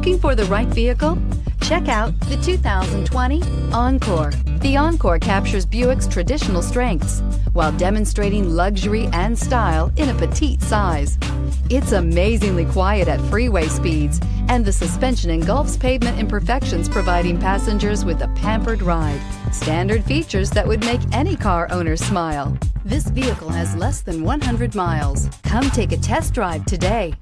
Looking for the right vehicle? Check out the 2020 Encore. The Encore captures Buick's traditional strengths while demonstrating luxury and style in a petite size. It's amazingly quiet at freeway speeds, and the suspension engulfs pavement imperfections, providing passengers with a pampered ride. Standard features that would make any car owner smile. This vehicle has less than 100 miles. Come take a test drive today.